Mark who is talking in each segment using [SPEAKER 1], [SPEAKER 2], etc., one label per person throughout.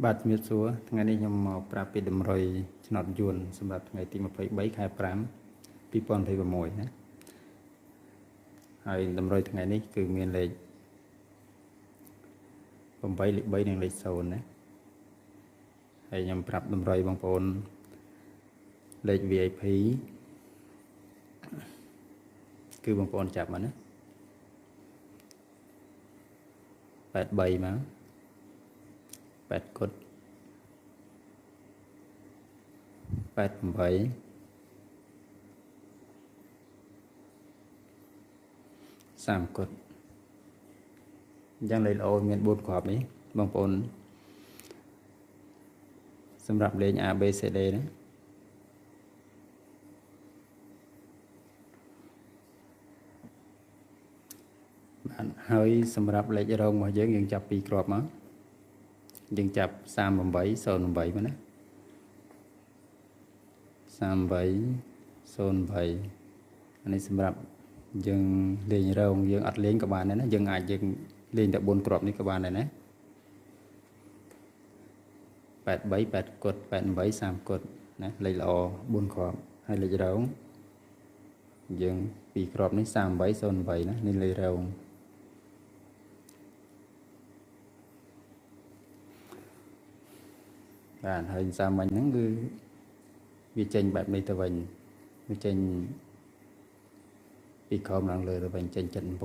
[SPEAKER 1] បាទជំរាបសួរថ្ងៃនេះខ្ញុំមកប្រាប់ពីតម្រុយឆ្នោតយួនសម្រាប់ថ្ងៃទី23ខែ5 2026ណាហើយតម្រុយថ្ងៃនេះគឺមានលេខ8លេខ3និងលេខ0ណាហើយខ្ញុំប្រាប់តម្រុយបងប្អូនលេខ VIP គឺបងប្អូនចាប់មកណា83មក8គុត88 30គុតអញ្ចឹងលេខល្អមាន4គ្រាប់នេះបងប្អូនសម្រាប់លេខ A B C D ណាបាទហើយសម្រាប់លេខរងរបស់យើងចាប់2គ្រាប់មកយើងចាប់38 08មកណា38 08អានេះសម្រាប់យើងលេងរងយើងអត់លេងក៏បានដែរណាយើងអាចយើងលេងតែ4គ្រាប់នេះក៏បានដែរណា83 8គុត88 30គុតណាលេខល្អ4គ្រាប់ហើយលេខរងយើង2គ្រាប់នេះ38 08ណានេះលេខរងបាទហើយសាមញ្ញហ្នឹងគឺវាចេញបែបនេះទៅវិញវាចេញពីក្រោមឡើងលើទៅវិញចេញ79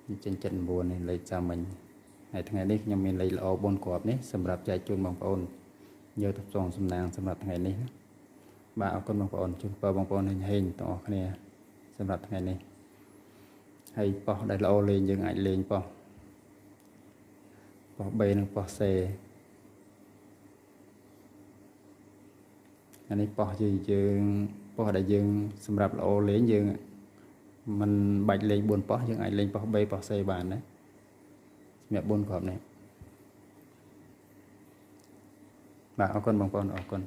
[SPEAKER 1] វាចេញ79នេះលេខសាមញ្ញហើយថ្ងៃនេះខ្ញុំមានលេខល្អ4គ្រាប់នេះសម្រាប់ចែកជូនបងប្អូនយកទៅផ្សងសំណាងសម្រាប់ថ្ងៃនេះបាទអរគុណបងប្អូនជូនពរបងប្អូនហេងទាំងអស់គ្នាសម្រាប់ថ្ងៃនេះហើយប៉ោះដែលល្អលេងយើងអាចលេងប៉ោះB និងប៉ោះ C អានេះប៉ោះយើងប៉ោះដែលយើងសម្រាប់ល្អលេងយើងមិនបាច់លេង4ប៉ោះយើងអាចលេងប៉ោះ B ប៉ោះ C បានណាសម្រាប់4គ្រាប់នេះបាទអរគុណបងប្អូនអរគុណ